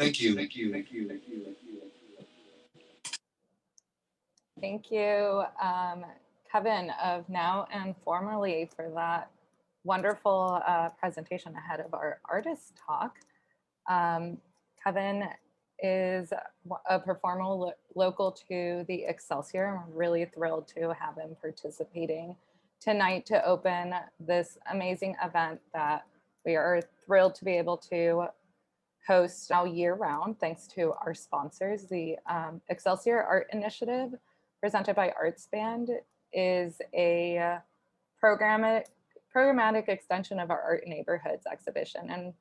Thank you. Thank you, Kevin of Now and Formerly for that wonderful presentation ahead of our artist talk. Kevin is a performer local to the Excelsior, and we're really thrilled to have him participating tonight to open this amazing event that we are thrilled to be able to host all year round, thanks to our sponsors. The Excelsior Art Initiative, presented by ArtSpan, is a programmatic extension of our Art Neighborhoods exhibition. And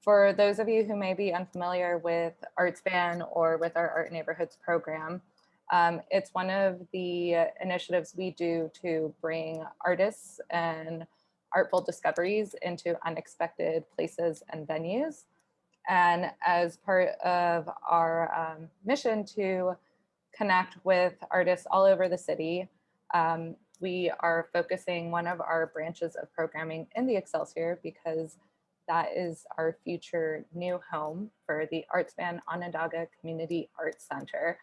for those of you who may be unfamiliar with ArtSpan or with our Art Neighborhoods program, It's one of the initiatives we do to bring artists and artful discoveries into unexpected places and venues. And as part of our mission to connect with artists all over the city, we are focusing one of our branches of programming in the Excelsior because that is our future new home for the ArtSpan Onondaga Community Arts Center.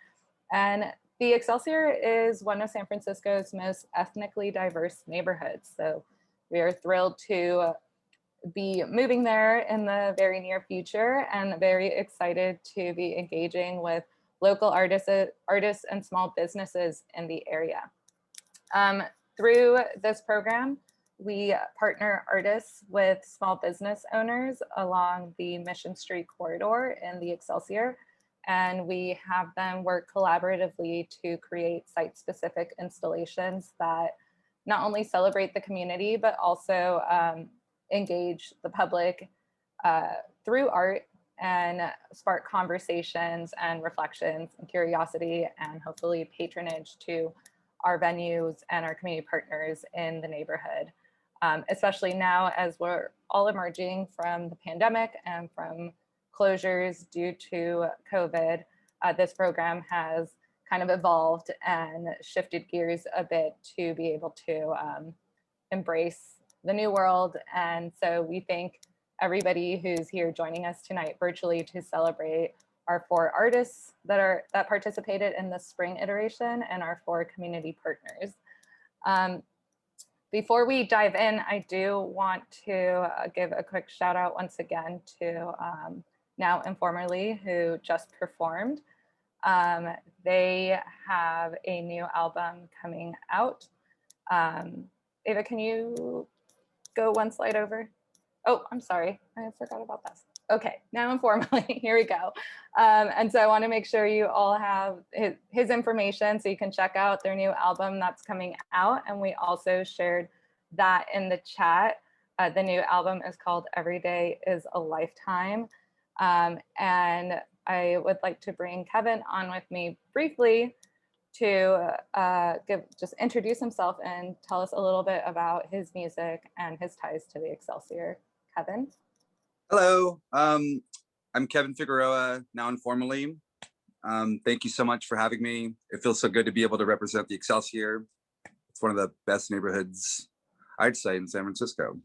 And the Excelsior is one of San Francisco's most ethnically diverse neighborhoods. So we are thrilled to be moving there in the very near future and very excited to be engaging with local artists and small businesses in the area. Through this program, we partner artists with small business owners along the Mission Street corridor in the Excelsior, and we have them work collaboratively to create site-specific installations that not only celebrate the community, but also engage the public through art and spark conversations and reflections and curiosity and hopefully patronage to our venues and our community partners in the neighborhood. Especially now as we're all emerging from the pandemic and from closures due to COVID, this program has kind of evolved and shifted gears a bit to be able to embrace the new world. And so we thank everybody who's here joining us tonight virtually to celebrate our 4 artists that participated in the spring iteration and our 4 community partners. Before we dive in, I do want to give a quick shout out once again to Now Informally, who just performed. They have a new album coming out. Ava, can you go one slide over? Oh, I'm sorry, I forgot about this. Okay, Now Informally, here we go. And so I want to make sure you all have his information so you can check out their new album that's coming out. And we also shared that in the chat. The new album is called Every Day is a Lifetime. And I would like to bring Kevin on with me briefly to just introduce himself and tell us a little bit about his music and his ties to the Excelsior. Kevin? Hello, I'm Kevin Figueroa, Now Informally. Thank you so much for having me. It feels so good to be able to represent the Excelsior. It's one of the best neighborhoods, I'd say, in San Francisco.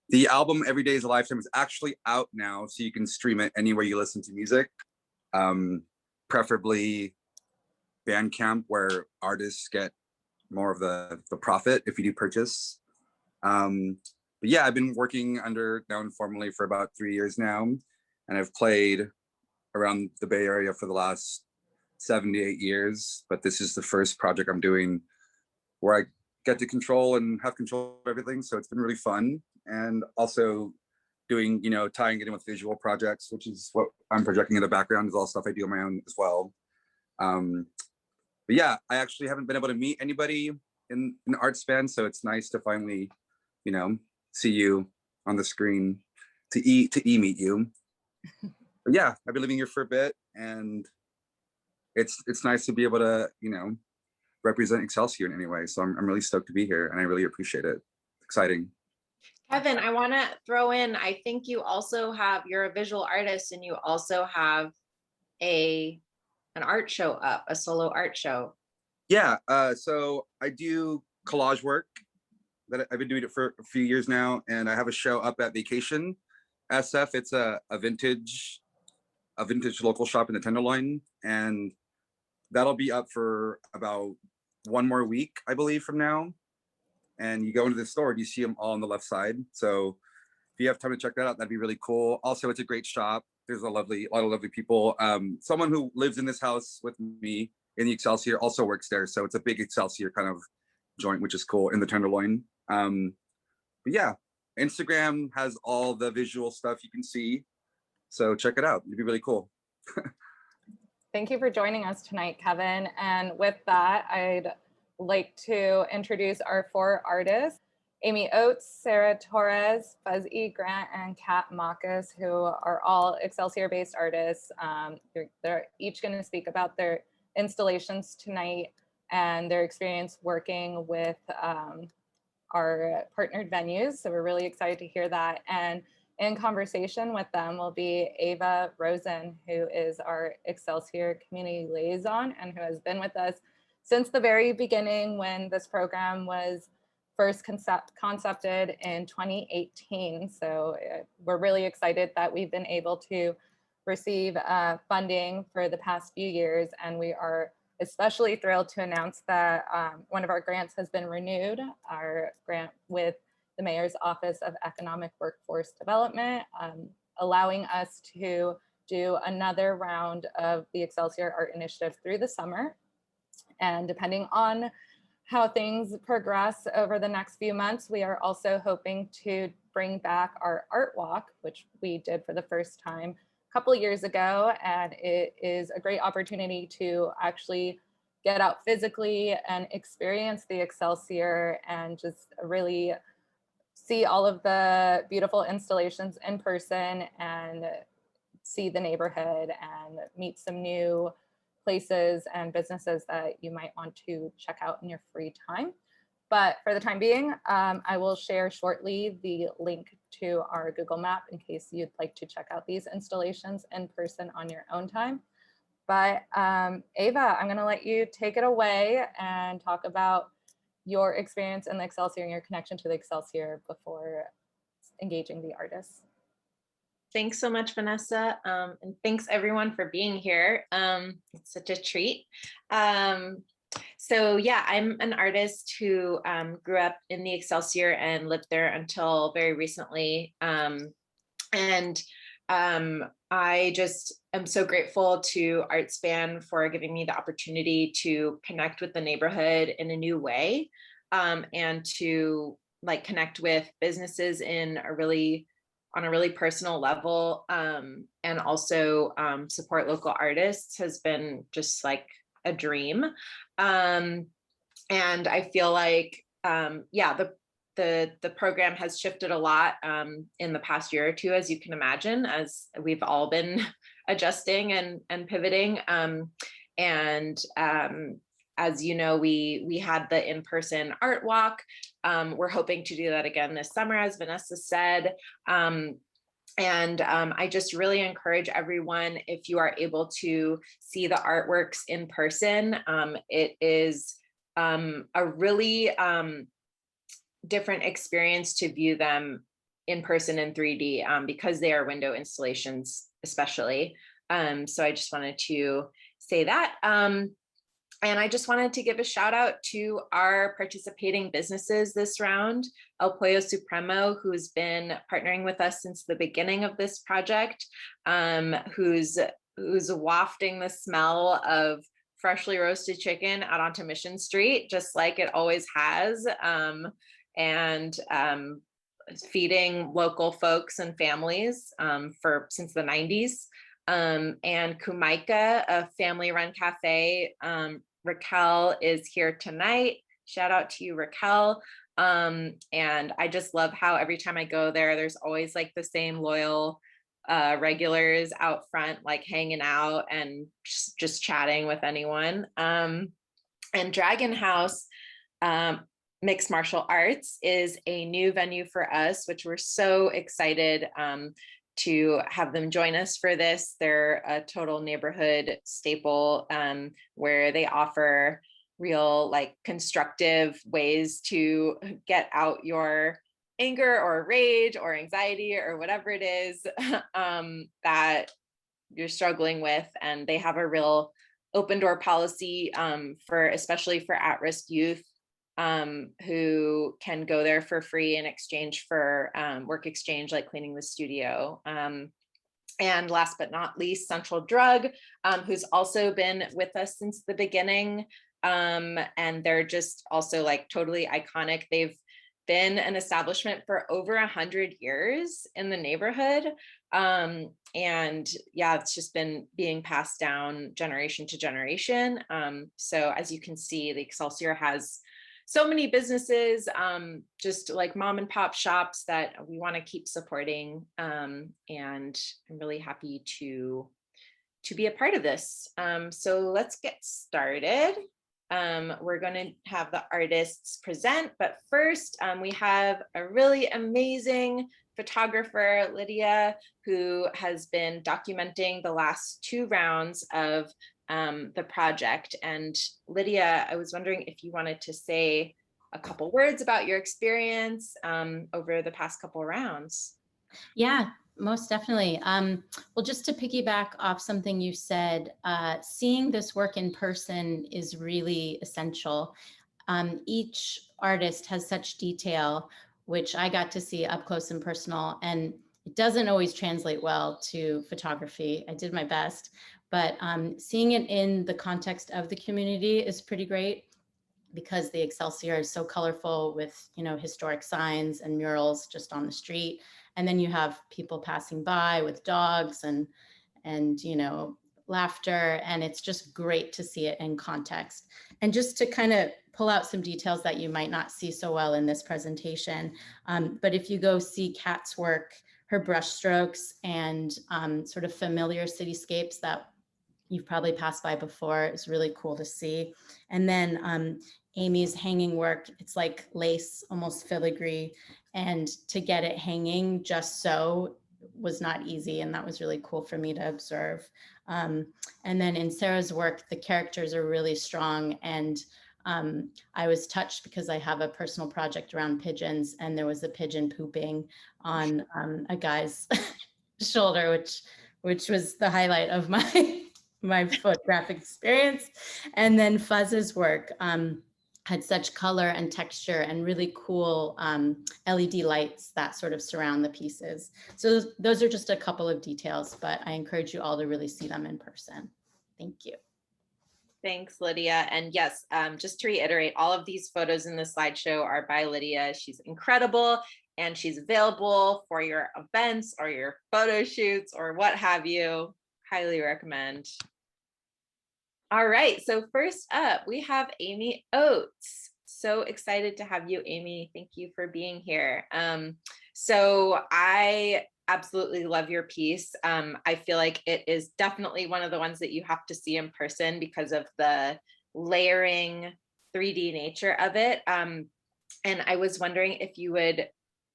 The album Every Day is a Lifetime is actually out now, so you can stream it anywhere you listen to music, preferably Bandcamp, where artists get more of the profit if you do purchase. But yeah, I've been working under Now Informally for about 3 years now, and I've played around the Bay Area for the last 7 to 8 years. But this is the first project I'm doing where I get to control and have control of everything. So it's been really fun. And also doing, tying it in with visual projects, which is what I'm projecting in the background, is all stuff I do on my own as well. But yeah, I actually haven't been able to meet anybody in ArtSpan, so it's nice to finally, see you on the screen, to meet you. But yeah, I've been living here for a bit, and it's nice to be able to, represent Excelsior in any way. So I'm really stoked to be here, and I really appreciate it. It's exciting. Kevin, I want to throw in, I think you're a visual artist, and you also have an art show up, a solo art show. Yeah, so I do collage work. That I've been doing it for a few years now, and I have a show up at Vacation SF. It's a vintage local shop in the Tenderloin, and that'll be up for about 1 more week, I believe, from now. And you go into the store and you see them all on the left side. So if you have time to check that out, that'd be really cool. Also, it's a great shop. There's a lot of lovely people. Someone who lives in this house with me in the Excelsior also works there. So it's a big Excelsior kind of joint, which is cool, in the Tenderloin. But yeah, Instagram has all the visual stuff you can see. So check it out. It'd be really cool. Thank you for joining us tonight, Kevin. And with that, I'd like to introduce our 4 artists: Amy Oates, Sarah Torres, Fuzz E, Grant, and Kat Mockus, who are all Excelsior-based artists. They're each going to speak about their installations tonight and their experience working with our partnered venues. So we're really excited to hear that. And in conversation with them will be Ava Rosen, who is our Excelsior Community Liaison and who has been with us since the very beginning when this program was first concepted in 2018. So we're really excited that we've been able to receive funding for the past few years. And we are especially thrilled to announce that one of our grants has been renewed, our grant with the Mayor's Office of Economic Workforce Development, allowing us to do another round of the Excelsior Art Initiative through the summer. And depending on how things progress over the next few months, we are also hoping to bring back our Artwalk, which we did for the first time a couple of years ago. And it is a great opportunity to actually get out physically and experience the Excelsior and just really see all of the beautiful installations in person and see the neighborhood and meet some new places and businesses that you might want to check out in your free time. But for the time being, I will share shortly the link to our Google Map in case you'd like to check out these installations in person on your own time. But Ava, I'm gonna let you take it away and talk about your experience in the Excelsior and your connection to the Excelsior before engaging the artists. Thanks so much, Vanessa. And thanks everyone for being here. It's such a treat. So yeah, I'm an artist who grew up in the Excelsior and lived there until very recently. I just am so grateful to ArtSpan for giving me the opportunity to connect with the neighborhood in a new way, and to like connect with businesses on a really personal level, and also support local artists has been just like a dream. And I feel like, yeah, the program has shifted a lot in the past year or two, as you can imagine, as we've all been adjusting and pivoting. As you know, we had the in-person art walk. We're hoping to do that again this summer, as Vanessa said. I just really encourage everyone, if you are able to see the artworks in person, it is a really different experience to view them in person in 3D, because they are window installations especially. So I just wanted to say that. And I just wanted to give a shout out to our participating businesses this round, Pollo Supremo, who's been partnering with us since the beginning of this project, who's wafting the smell of freshly roasted chicken out onto Mission Street, just like it always has, and feeding local folks and families since the 90s. And Cumaica, a family-run cafe. Raquel is here tonight. Shout out to you, Raquel. And I just love how every time I go there, there's always like the same loyal regulars out front, like hanging out and just chatting with anyone. And Dragon House Mixed Martial Arts is a new venue for us, which we're so excited to have them join us for this. They're a total neighborhood staple, where they offer real like constructive ways to get out your anger or rage or anxiety or whatever it is that you're struggling with. And they have a real open door policy especially for at-risk youth, who can go there for free in exchange for work exchange, like cleaning the studio. And last but not least, Central Drug, who's also been with us since the beginning. And they're just also like totally iconic. They've been an establishment for over 100 years in the neighborhood. And yeah, it's just been being passed down generation to generation. So as you can see, the Excelsior has so many businesses, just like mom and pop shops that we want to keep supporting. And I'm really happy to to be a part of this. So let's get started. We're going to have the artists present, but first we have a really amazing photographer, Lydia, who has been documenting the last 2 rounds of the project. And Lydia, I was wondering if you wanted to say a couple words about your experience over the past couple rounds. Yeah, most definitely. Well, just to piggyback off something you said, seeing this work in person is really essential. Each artist has such detail, which I got to see up close and personal, and it doesn't always translate well to photography. I did my best, but seeing it in the context of the community is pretty great, because the Excelsior is so colorful with, you know, historic signs and murals just on the street. And then you have people passing by with dogs and you know, laughter. And it's just great to see it in context. And just to kind of pull out some details that you might not see so well in this presentation. But if you go see Kat's work, her brush strokes and sort of familiar cityscapes that you've probably passed by before, is really cool to see. And then Amy's hanging work, it's like lace, almost filigree, and to get it hanging just so was not easy, and that was really cool for me to observe. And then in Sarah's work, the characters are really strong, and I was touched because I have a personal project around pigeons, and there was a pigeon pooping on a guy's shoulder, which was the highlight of my photographic experience. And then Fuzz's work had such color and texture and really cool LED lights that sort of surround the pieces. So those are just a couple of details, but I encourage you all to really see them in person. Thank you. Thanks, Lydia. And yes, just to reiterate, all of these photos in the slideshow are by Lydia. She's incredible, and she's available for your events or your photo shoots or what have you. Highly recommend. All right, so first up, we have Amy Oates. So excited to have you, Amy. Thank you for being here. So I absolutely love your piece. I feel like it is definitely one of the ones that you have to see in person because of the layering 3D nature of it. And I was wondering if you would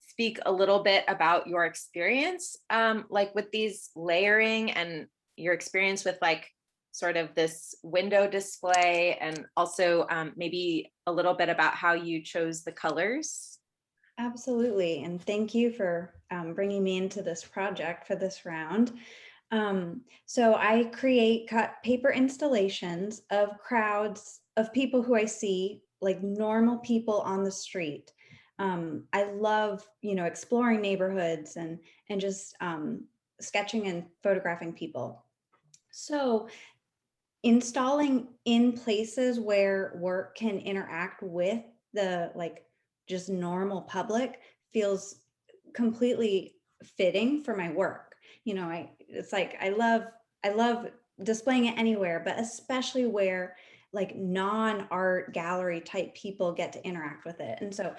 speak a little bit about your experience, like with these layering and your experience with like sort of this window display, and also maybe a little bit about how you chose the colors. Absolutely, and thank you for bringing me into this project for this round. So I cut paper installations of crowds of people who I see, like normal people on the street. I love, you know, exploring neighborhoods and just sketching and photographing people. So installing in places where work can interact with the like just normal public feels completely fitting for my work. You know, it's like I love displaying it anywhere, but especially where like non-art gallery type people get to interact with it. And so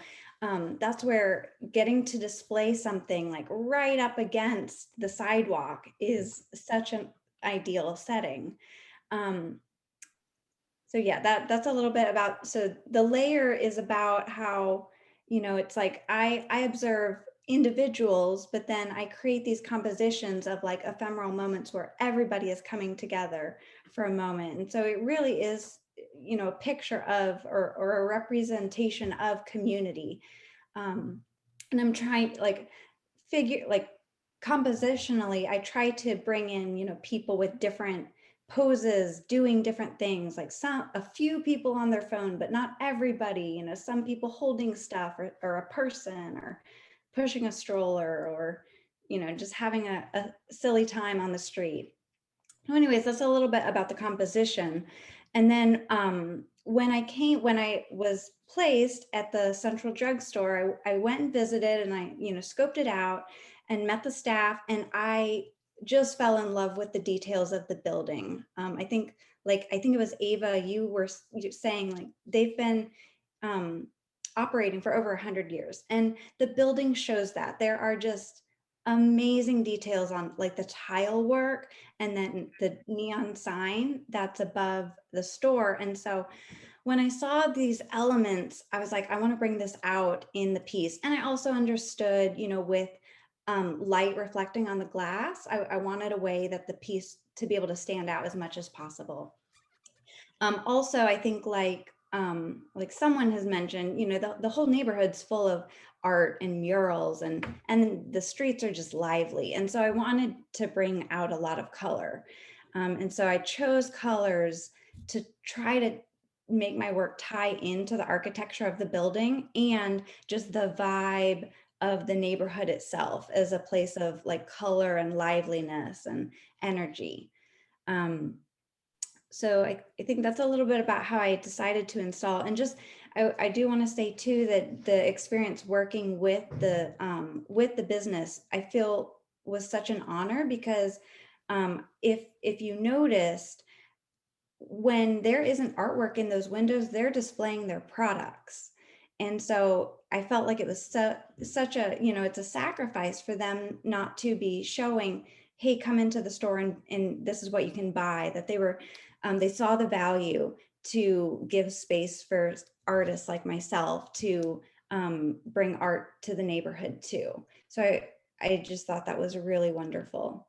that's where getting to display something like right up against the sidewalk is such an ideal setting. So yeah, that's a little bit about, so the layer is about how, you know, it's like I observe individuals, but then I create these compositions of like ephemeral moments where everybody is coming together for a moment. And so it really is, you know, a picture of, or a representation of community. And I'm trying like compositionally, I try to bring in, you know, people with different poses, doing different things, like a few people on their phone, but not everybody, you know, some people holding stuff, or a person, or pushing a stroller, or, you know, just having a silly time on the street. So anyways, that's a little bit about the composition. And then when I was placed at the Central Drugstore, I went and visited, and I, you know, scoped it out and met the staff, and I just fell in love with the details of the building. I think it was Ava, you were saying like they've been operating for over 100 years, and the building shows that there are just amazing details on like the tile work and then the neon sign that's above the store. And so when I saw these elements, I was like, I want to bring this out in the piece. And I also understood, you know, with light reflecting on the glass, I wanted a way that the piece to be able to stand out as much as possible. Also, I think like someone has mentioned, you know, the whole neighborhood's full of art and murals, and the streets are just lively. And so I wanted to bring out a lot of color. And so I chose colors to try to make my work tie into the architecture of the building and just the vibe of the neighborhood itself as a place of like color and liveliness and energy. So I think that's a little bit about how I decided to install. And just I do want to say too that the experience working with the business, I feel was such an honor, because if you noticed, when there isn't artwork in those windows, they're displaying their products. And so I felt like it was such a, you know, it's a sacrifice for them not to be showing, hey, come into the store and this is what you can buy, that they were, they saw the value to give space for artists like myself to bring art to the neighborhood too. So I just thought that was really wonderful.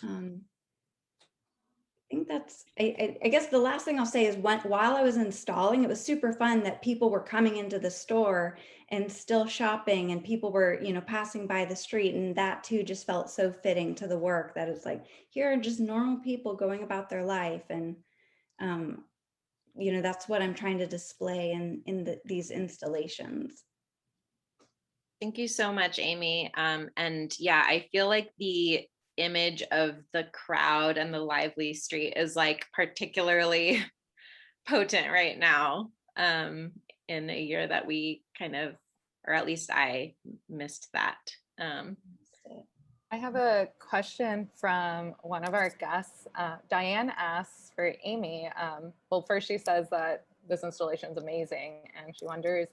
I think that's, I guess the last thing I'll say is while I was installing, it was super fun that people were coming into the store and still shopping, and people were, you know, passing by the street. And that too just felt so fitting to the work, that it's like, here are just normal people going about their life. And, you know, that's what I'm trying to display in these installations. Thank you so much, Amy. And yeah, I feel like the image of the crowd and the lively street is like particularly potent right now, in a year that we kind of, or at least I missed that. I have a question from one of our guests. Diane asks for Amy. Well, first she says that this installation is amazing, and she wonders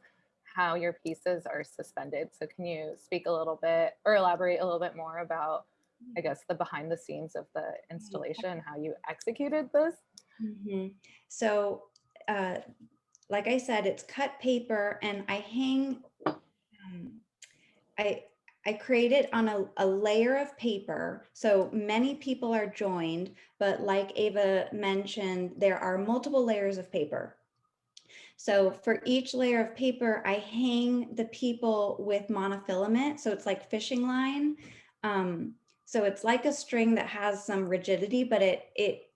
how your pieces are suspended. So can you speak a little bit or elaborate a little bit more about, I guess, the behind the scenes of the installation, how you executed this? Mm-hmm. So, like I said, it's cut paper, and I hang, I create it on a layer of paper. So many people are joined, but like Ava mentioned, there are multiple layers of paper. So for each layer of paper, I hang the people with monofilament. So it's like fishing line. So it's like a string that has some rigidity, but it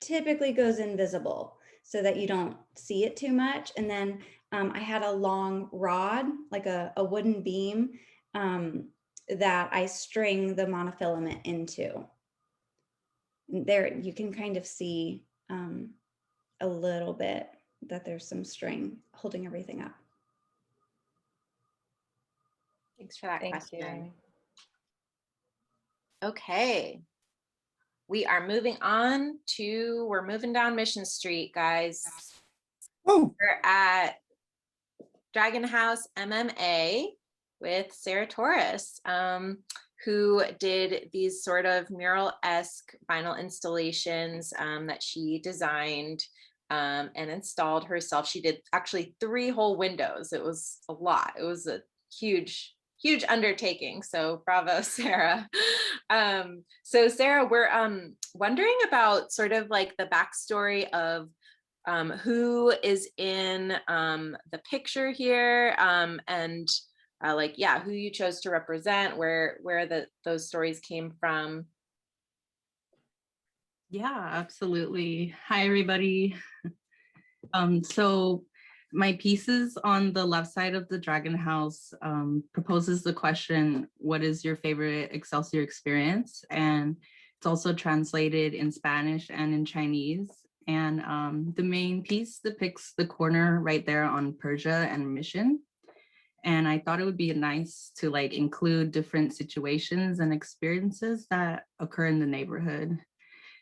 typically goes invisible so that you don't see it too much. And then I had a long rod, like a wooden beam, that I string the monofilament into. There you can kind of see a little bit that there's some string holding everything up. Thanks for that question. You. Okay. We're moving down Mission Street, guys. Oh, We're at Dragon House MMA with Sarah Torres, who did these sort of mural-esque vinyl installations that she designed and installed herself. She did actually 3 whole windows. It was a lot. It was a huge undertaking. So bravo, Sarah. So Sarah, we're wondering about sort of like the backstory of who is in the picture here, and like, yeah, who you chose to represent, where those stories came from. Yeah, absolutely. Hi, everybody. So my pieces on the left side of the Dragon House proposes the question, what is your favorite Excelsior experience? And it's also translated in Spanish and in Chinese. And the main piece depicts the corner right there on Persia and Mission. And I thought it would be nice to like include different situations and experiences that occur in the neighborhood.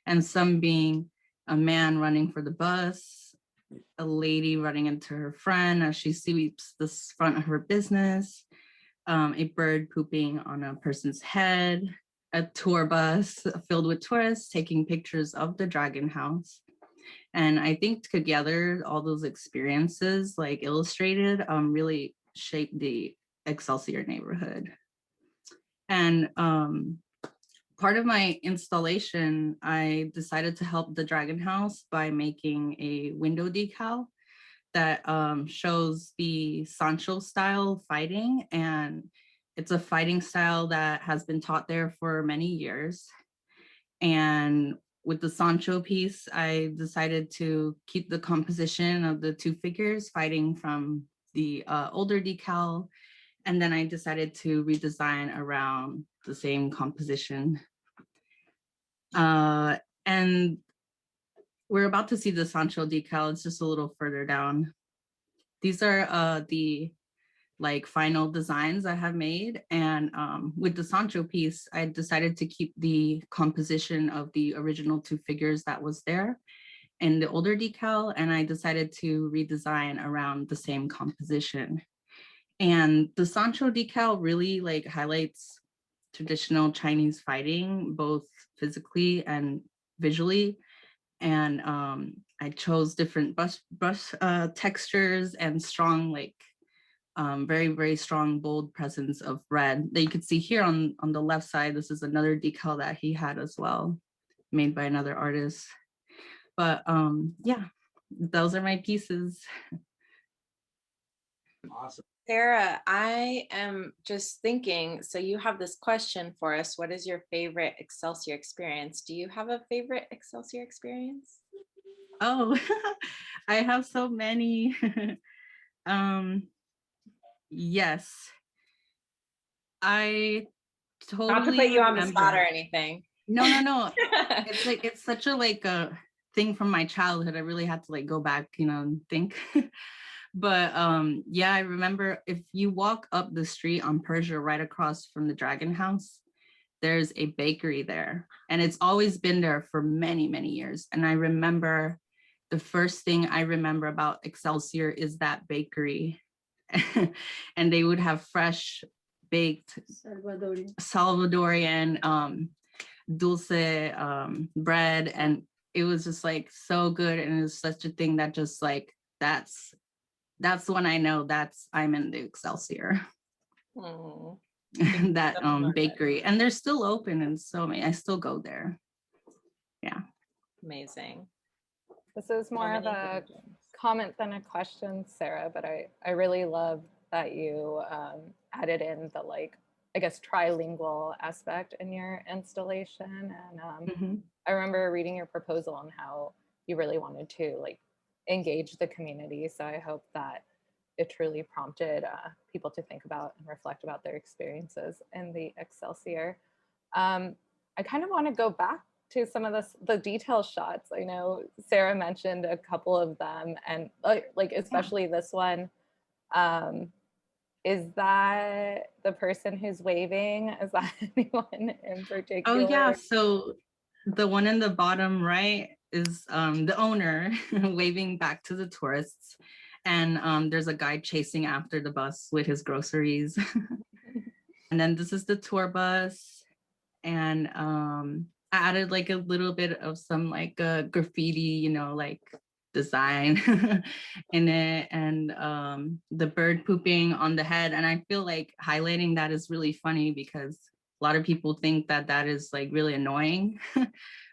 And some being a man running for the bus, a lady running into her friend as she sweeps the front of her business, a bird pooping on a person's head, a tour bus filled with tourists taking pictures of the Dragon House. And I think together, all those experiences like illustrated really shaped the Excelsior neighborhood. And part of my installation, I decided to help the Dragon House by making a window decal that shows the Sancho style fighting. And it's a fighting style that has been taught there for many years. And with the Sancho piece, I decided to keep the composition of the two figures fighting from the older decal. And then I decided to redesign around the same composition. And we're about to see the Sancho decal. It's just a little further down. These are the like final designs I have made. And with the Sancho piece, I decided to keep the composition of the original two figures that was there in the older decal. And I decided to redesign around the same composition. And the Sancho decal really like highlights traditional Chinese fighting, both physically and visually. And I chose different brush textures and strong, like very, very strong, bold presence of red that you could see here on the left side. This is another decal that he had as well, made by another artist. But yeah, those are my pieces. Awesome. Sarah, I am just thinking, so you have this question for us. What is your favorite Excelsior experience? Do you have a favorite Excelsior experience? Oh, I have so many. Yes, I totally Not to put you on the spot or remember. anything. No. It's like, it's such a like a thing from my childhood. I really had to like go back, and think. But yeah, I remember if you walk up the street on Persia right across from the Dragon House, there's a bakery there. And it's always been there for many, many years. And I remember the first thing I remember about Excelsior is that bakery. And they would have fresh baked Salvadorian dulce bread. And it was just like so good. And it was such a thing that just like, that's when I know I'm in the Excelsior. Oh, That bakery. And they're still open, and so many, I still go there. Yeah. amazing. This is more of a comment than a question, Sarah, but I really love that you added in the like, I guess, trilingual aspect in your installation. And I remember reading your proposal on how you really wanted to like engage the community. So I hope that it truly prompted people to think about and reflect about their experiences in the Excelsior. I kind of want to go back to some of the detail shots. I know Sarah mentioned a couple of them, and like especially this one. Is that the person who's waving? Is that anyone in particular? Oh yeah, so the one in the bottom right is the owner waving back to the tourists, and there's a guy chasing after the bus with his groceries. And then this is the tour bus, and I added like a little bit of some like graffiti, like design in it, and the bird pooping on the head. And I feel like highlighting that is really funny because a lot of people think that that is like really annoying,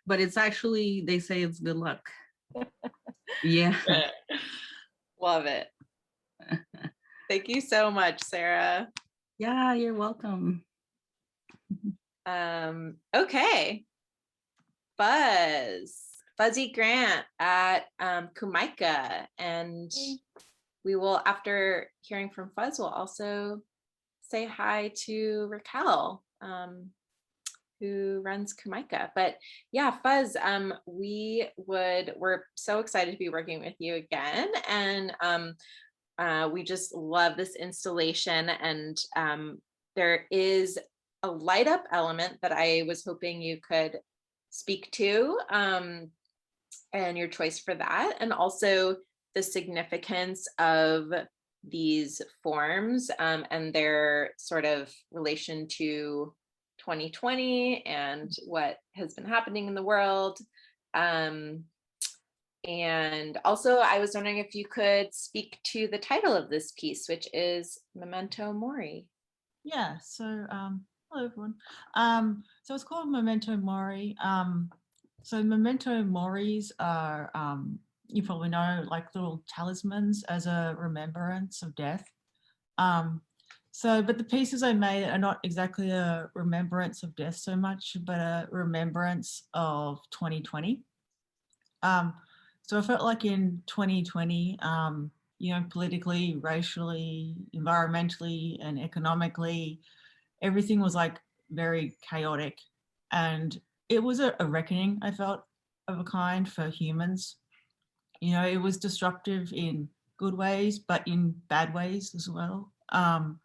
but it's actually, they say it's good luck. Yeah. Love it. Thank you so much, Sarah. Yeah, you're welcome. Okay. Fuzzy Grant at Cumaica, and we will, after hearing from Fuzz, we'll also say hi to Raquel, who runs Cumaica. But yeah, Fuzz, we're so excited to be working with you again, and we just love this installation. And there is a light up element that I was hoping you could speak to, and your choice for that, and also the significance of these forms and their sort of relation to 2020 and what has been happening in the world. And also, I was wondering if you could speak to the title of this piece, which is Memento Mori. Yeah, so hello everyone. So it's called Memento Mori. So Memento Moris are, you probably know, like little talismans as a remembrance of death. But the pieces I made are not exactly a remembrance of death so much, but a remembrance of 2020. So I felt like in 2020, politically, racially, environmentally, and economically, everything was like very chaotic. And it was a reckoning, I felt, of a kind for humans. It was disruptive in good ways, but in bad ways as well. And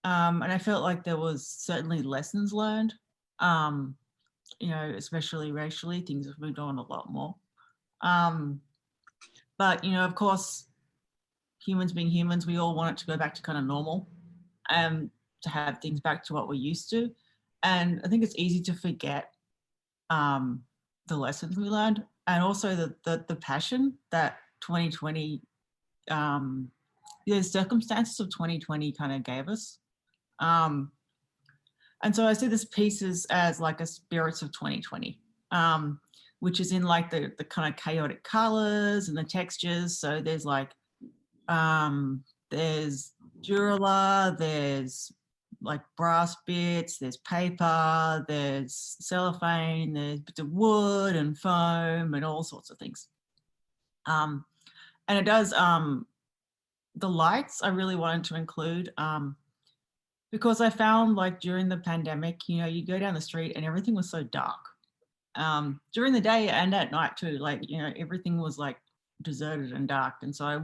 I felt like there was certainly lessons learned, especially racially, things have moved on a lot more. But, of course, humans being humans, we all want it to go back to kind of normal, to have things back to what we're used to. And I think it's easy to forget the lessons we learned, and also the passion that 2020, the circumstances of 2020 kind of gave us. And so I see this pieces as like a spirits of 2020. Which is in like the kind of chaotic colors and the textures. So there's like, there's Durala, there's like brass bits, there's paper, there's cellophane, there's bits of wood and foam and all sorts of things. And it does, the lights I really wanted to include, because I found like during the pandemic, you go down the street and everything was so dark. During the day and at night too, like, everything was like deserted and dark. And so I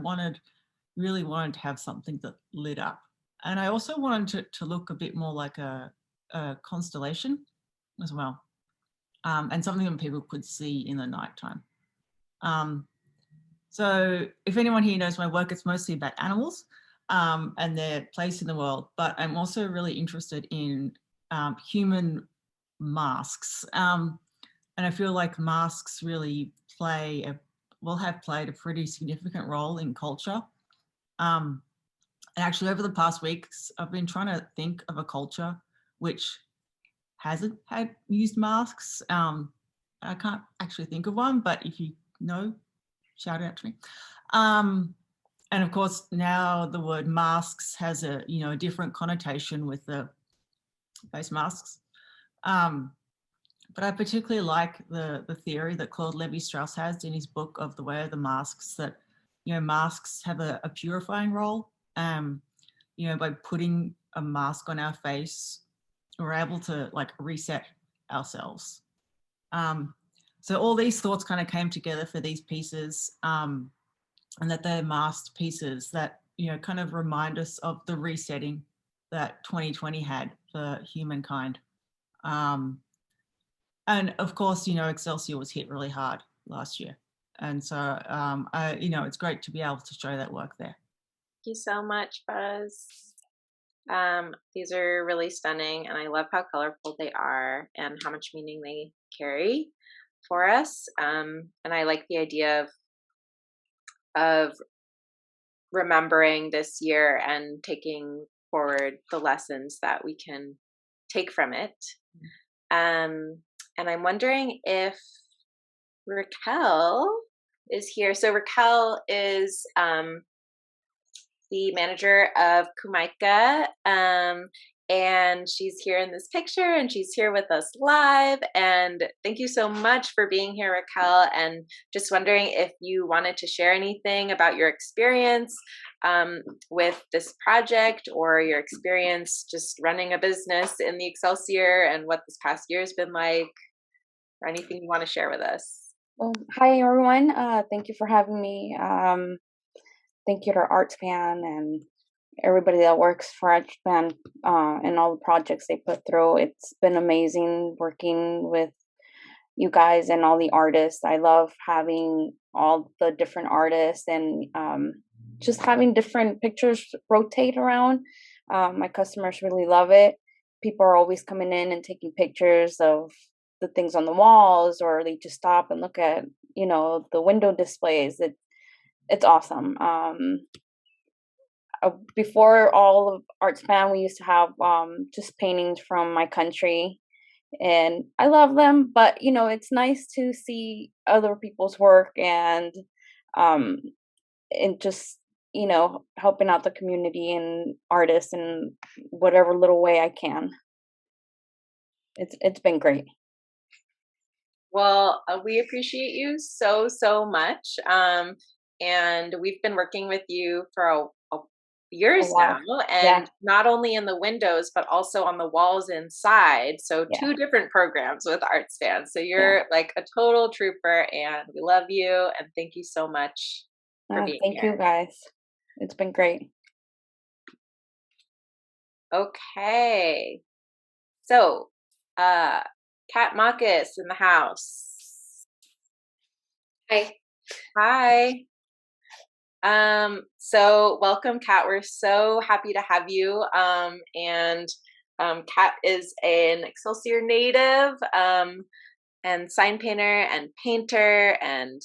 really wanted to have something that lit up. And I also wanted to look a bit more like a constellation as well. And something that people could see in the nighttime. So if anyone here knows my work, it's mostly about animals and their place in the world, but I'm also really interested in human masks. And I feel like masks really have played a pretty significant role in culture. And actually over the past weeks, I've been trying to think of a culture which hasn't had used masks. I can't actually think of one, but if you know, shout it out to me. And of course, now the word masks has a different connotation with the face masks. But I particularly like the theory that Claude Lévi-Strauss has in his book of The Way of the Masks, that, masks have a purifying role. By putting a mask on our face, we're able to like reset ourselves. So all these thoughts kind of came together for these pieces, and that they're masked pieces that, kind of remind us of the resetting that 2020 had for humankind. And of course, Excelsior was hit really hard last year. And so, it's great to be able to show that work there. Thank you so much, Fuzz. These are really stunning, and I love how colorful they are and how much meaning they carry for us. And I like the idea of remembering this year and taking forward the lessons that we can take from it. And I'm wondering if Raquel is here. So Raquel is the manager of Cumaica, and she's here in this picture, and she's here with us live. And thank you so much for being here, Raquel. And just wondering if you wanted to share anything about your experience with this project, or your experience just running a business in the Excelsior, and what this past year has been like, or anything you want to share with us. Hi, everyone. Thank you for having me. Thank you to ArtSpan and everybody that works for ArtSpan and all the projects they put through. It's been amazing working with you guys and all the artists. I love having all the different artists and just having different pictures rotate around. My customers really love it. People are always coming in and taking pictures of the things on the walls, or they just stop and look at, the window displays. It's awesome. Before all of ArtSpan, we used to have just paintings from my country, and I love them. But it's nice to see other people's work, and just helping out the community and artists in whatever little way I can. It's been great. Well, we appreciate you so, so much. And we've been working with you for years now, and not only in the windows, but also on the walls inside. So 2 different programs with ArtSpan. So you're like a total trooper, and we love you. And thank you so much for being here. Thank you guys. It's been great. Okay. So, Kat Mockus in the house. Hi. Hi. So welcome, Kat. We're so happy to have you. And Kat is an Excelsior native, and sign painter and painter and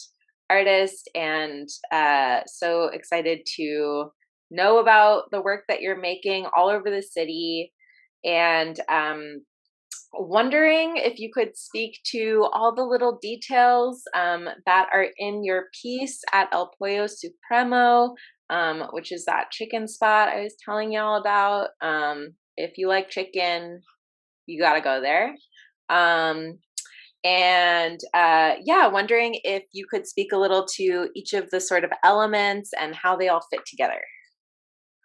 artist, and so excited to know about the work that you're making all over the city, and wondering if you could speak to all the little details that are in your piece at El Pollo Supremo, which is that chicken spot I was telling y'all about. If you like chicken, you gotta go there. Wondering if you could speak a little to each of the sort of elements and how they all fit together.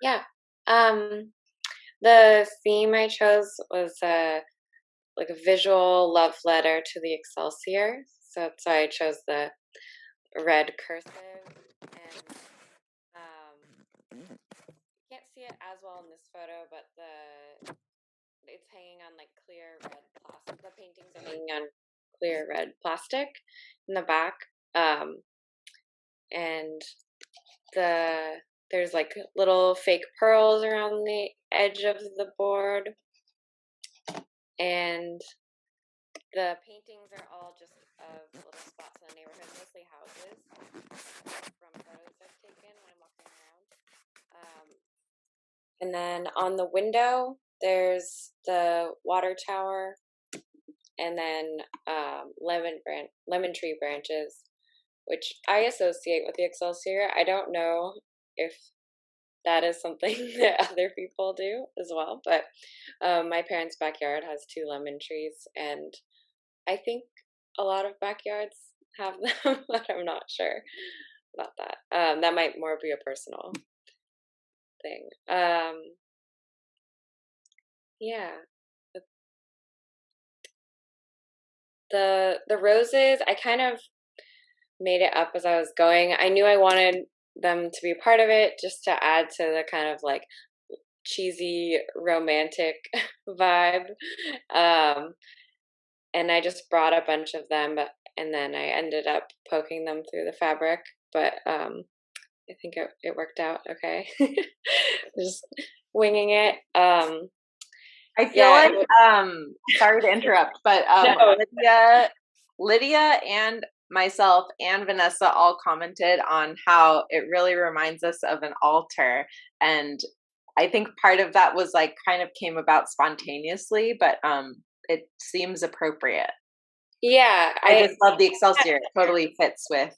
Yeah. The theme I chose was like a visual love letter to the Excelsior. So that's why I chose the red cursive. And you can't see it as well in this photo, but it's hanging on like clear red plastic. The paintings are hanging on clear red plastic in the back. And there's like little fake pearls around the edge of the board. And the paintings are all just of little spots in the neighborhood, mostly houses, from photos I've taken when I'm walking around. And then on the window, there's the water tower, and then lemon tree branches, which I associate with the Excelsior. I don't know if that is something that other people do as well, but my parents' backyard has 2 lemon trees, and I think a lot of backyards have them, but I'm not sure about that. That might more be a personal thing. The roses, I kind of made it up as I was going. I knew I wanted them to be a part of it, just to add to the kind of like cheesy romantic vibe. And I just brought a bunch of them, and then I ended up poking them through the fabric. But I think it worked out okay. Just winging it. I feel like sorry to interrupt, but No. Lydia and myself and Vanessa all commented on how it really reminds us of an altar, and I think part of that was like kind of came about spontaneously, but it seems appropriate. Yeah, I just love the Excelsior. It totally fits with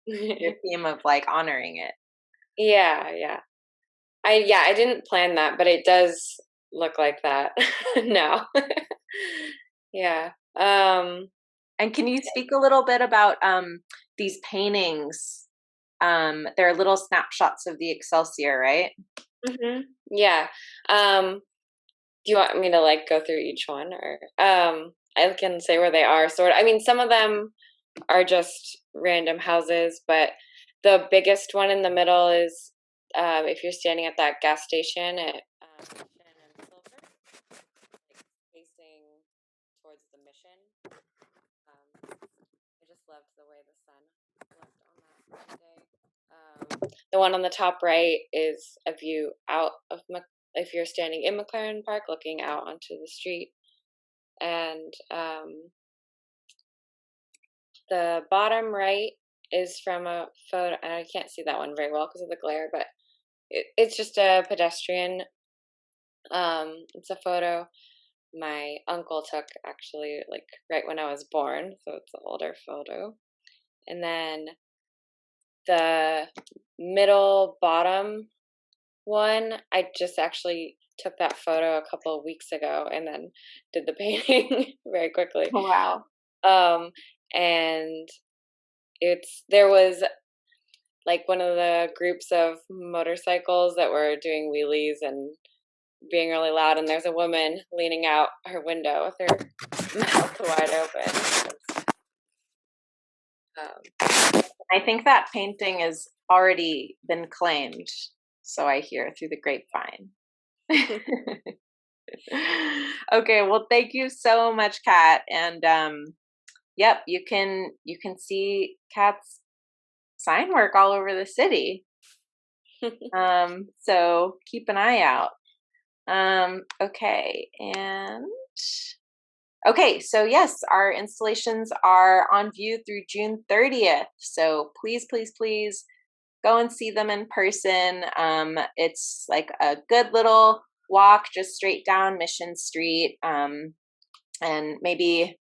your theme of like honoring it. Yeah. I didn't plan that, but it does look like that now. Yeah. And can you speak a little bit about these paintings? They're little snapshots of the Excelsior, right? Mm-hmm. Yeah. Do you want me to like go through each one, or I can say where they are, sort of. I mean, some of them are just random houses, but the biggest one in the middle is if you're standing at that gas station at Mission and Silver, like facing towards the Mission. I just loved the way the sun left on that day. the one on the top right is a view out of, if you're standing in McLaren Park, looking out onto the street. And the bottom right is from a photo, and I can't see that one very well because of the glare, but it's just a pedestrian. It's a photo my uncle took, actually, like right when I was born, so it's an older photo. And then the middle bottom one, I just actually took that photo a couple of weeks ago and then did the painting very quickly. Wow. And there was like one of the groups of motorcycles that were doing wheelies and being really loud, and there's a woman leaning out her window with her mouth wide open. I think that painting has already been claimed, so I hear through the grapevine. Okay, well, thank you so much, Kat. And yep, you can see Kat's sign work all over the city. So keep an eye out. Okay, so yes, our installations are on view through June 30th. So please, please, please go and see them in person. It's like a good little walk just straight down Mission Street. And maybe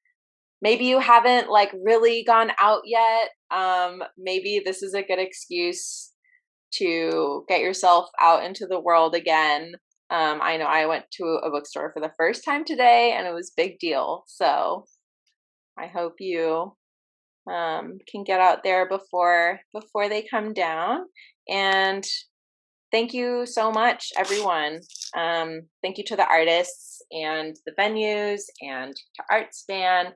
you haven't like really gone out yet. Maybe this is a good excuse to get yourself out into the world again. I know I went to a bookstore for the first time today and it was a big deal. So I hope you can get out there before they come down. And thank you so much, everyone. Thank you to the artists and the venues and to ArtSpan,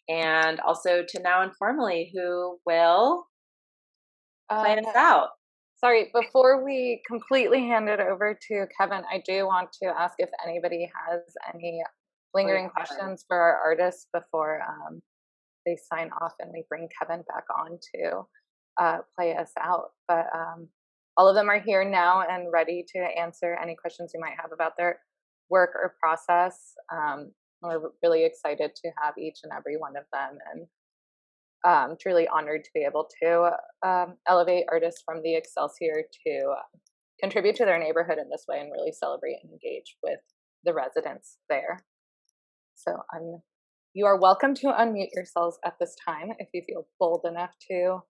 and also to Now Informally, who will plan us out. Sorry, before we completely hand it over to Kevin, I do want to ask if anybody has any lingering questions for our artists before they sign off and we bring Kevin back on to play us out. But all of them are here now and ready to answer any questions you might have about their work or process. We're really excited to have each and every one of them, and truly honored to be able to elevate artists from the Excelsior to contribute to their neighborhood in this way and really celebrate and engage with the residents there. So you are welcome to unmute yourselves at this time if you feel bold enough to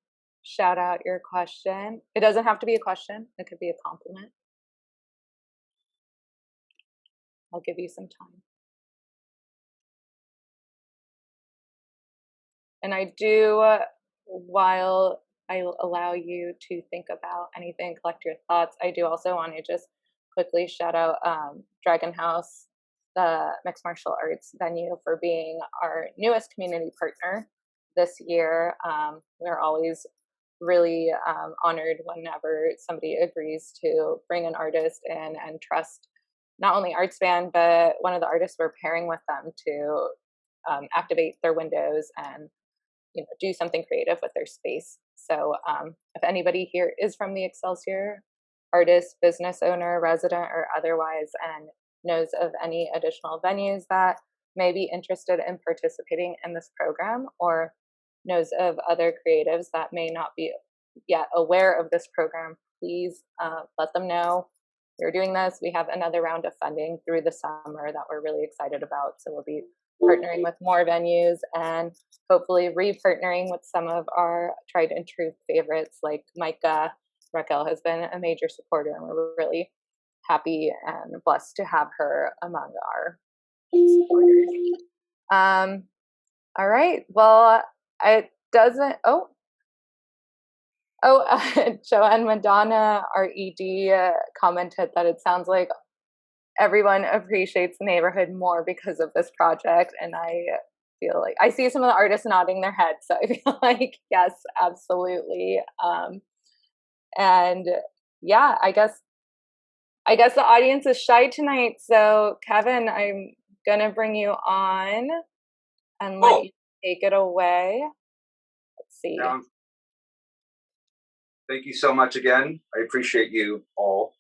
shout out your question. It doesn't have to be a question. It could be a compliment. I'll give you some time. And I do, while I allow you to think about anything, collect your thoughts, I do also want to just quickly shout out Dragon House, the mixed martial arts venue, for being our newest community partner this year. We're always really honored whenever somebody agrees to bring an artist in and trust not only ArtSpan, but one of the artists we're pairing with them to activate their windows and do something creative with their space. So if anybody here is from the Excelsior, artist, business owner, resident, or otherwise, and knows of any additional venues that may be interested in participating in this program, or knows of other creatives that may not be yet aware of this program, please let them know. We're doing this. We have another round of funding through the summer that we're really excited about. So we'll be partnering with more venues and hopefully re-partnering with some of our tried and true favorites like Cumaica. Raquel has been a major supporter, and we're really happy and blessed to have her among our supporters. All right. Well, it doesn't. Joanne Madonna, our ED, commented that it sounds like everyone appreciates the neighborhood more because of this project, and I feel like I see some of the artists nodding their heads, so I feel like yes, absolutely. And yeah, I guess the audience is shy tonight, so Kevin, I'm gonna bring you on and let you take it away. Let's see. Thank you so much again. I appreciate you all.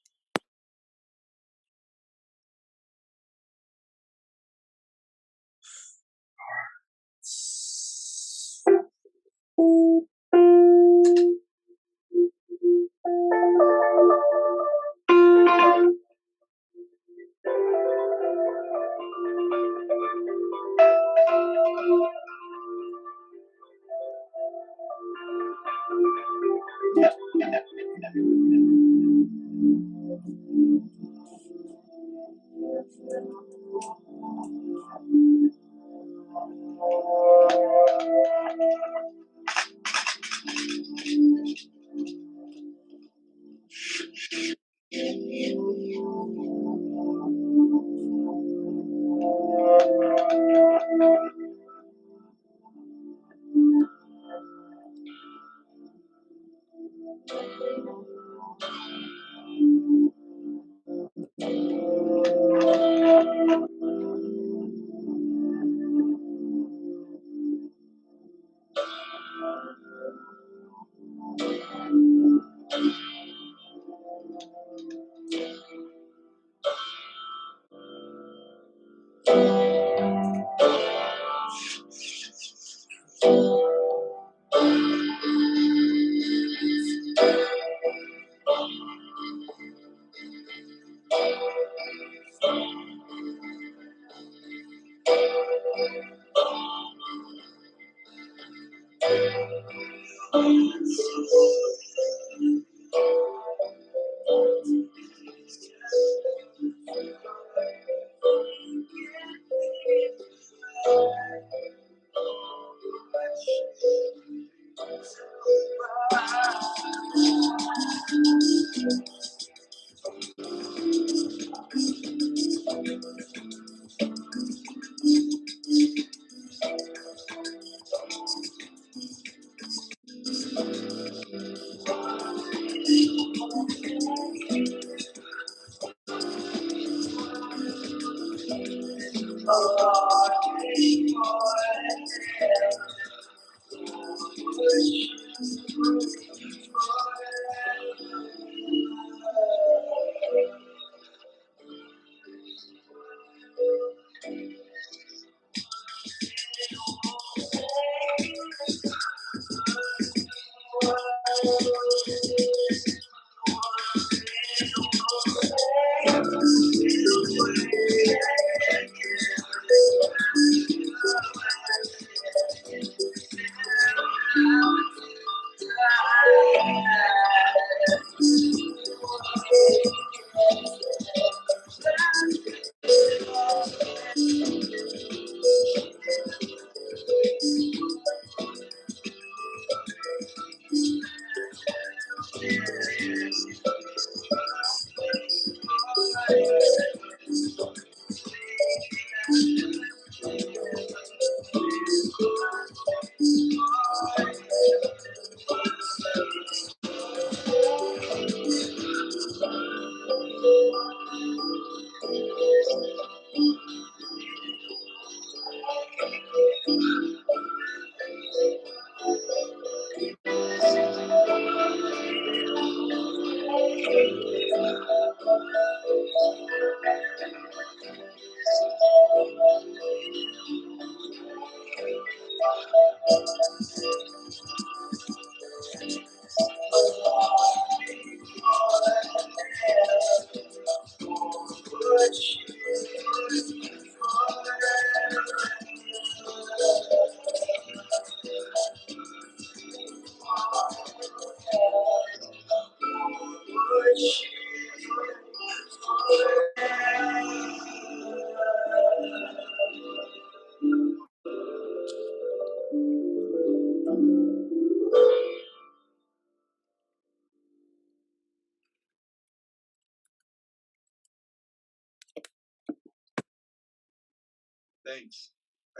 Thanks.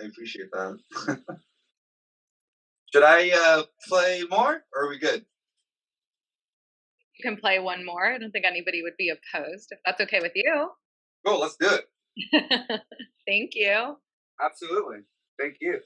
I appreciate that. Should I play more or are we good? You can play one more. I don't think anybody would be opposed if that's okay with you. Cool, let's do it. Thank you. Absolutely. Thank you.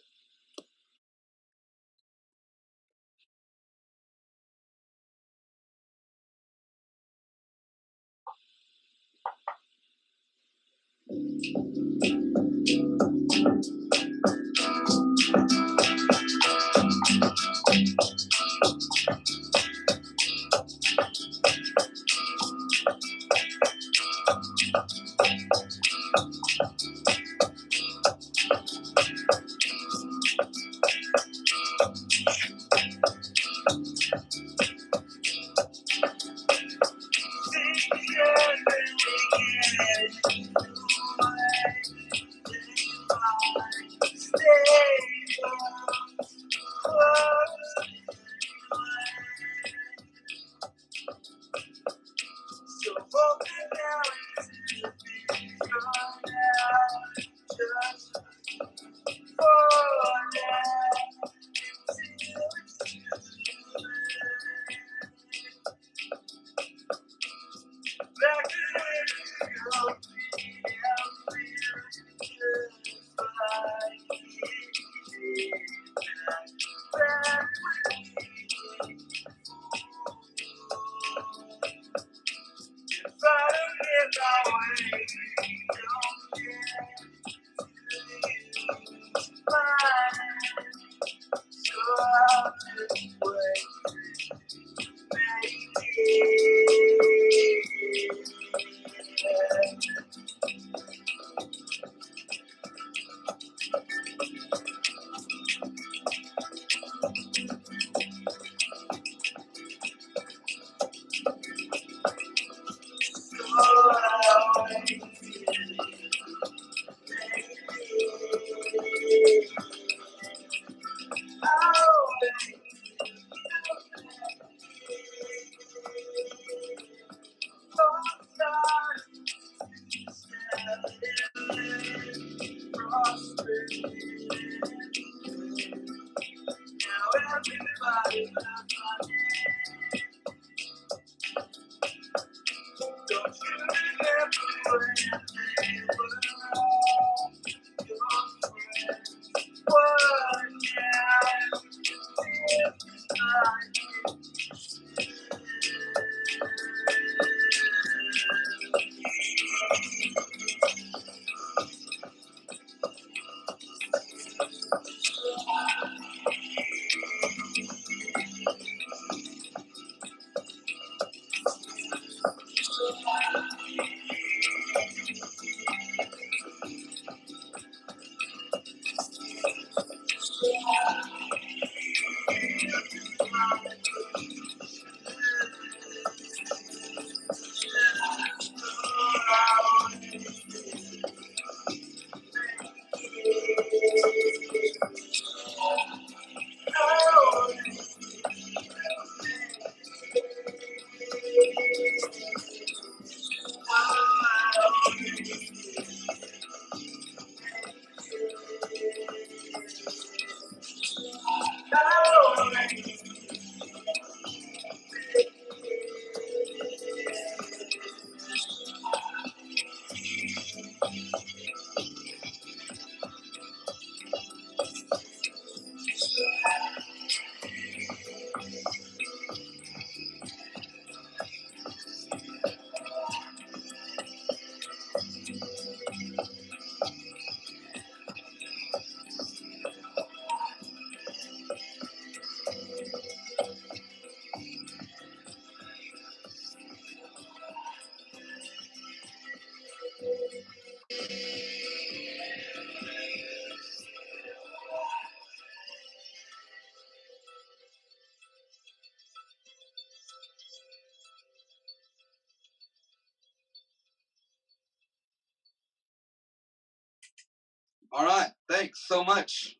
All right. Thanks so much.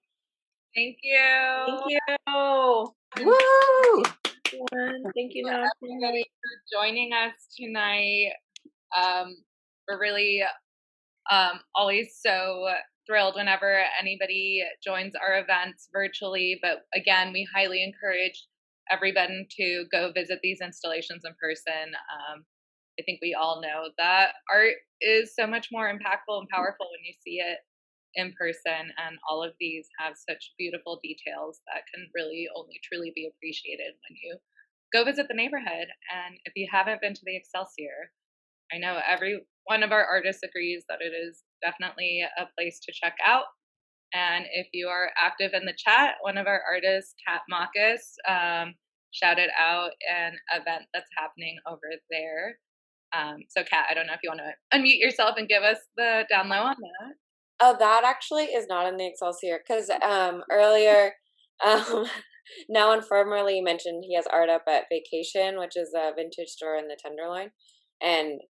Thank you. Thank you. Woo! Thank you, Everybody for joining us tonight. We're really always so thrilled whenever anybody joins our events virtually. But again, we highly encourage everyone to go visit these installations in person. I think we all know that art is so much more impactful and powerful when you see it in person, and all of these have such beautiful details that can really only truly be appreciated when you go visit the neighborhood. And if you haven't been to the Excelsior, I know every one of our artists agrees that it is definitely a place to check out. And if you are active in the chat, one of our artists, Kat Mockus, shouted out an event that's happening over there. So Kat, I don't know if you want to unmute yourself and give us the down low on that. Oh, that actually is not in the Excelsior because earlier, now informally mentioned he has art up at Vacation, which is a vintage store in the Tenderloin, and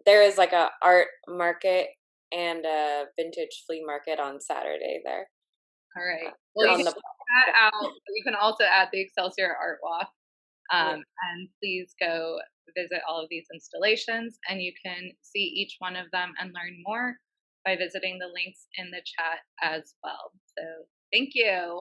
there is like a art market and a vintage flea market on Saturday there. All right. Well, you On can the check that out. You can also add the Excelsior Artwalk, and please go visit all of these installations, and you can see each one of them and learn more by visiting the links in the chat as well. So thank you.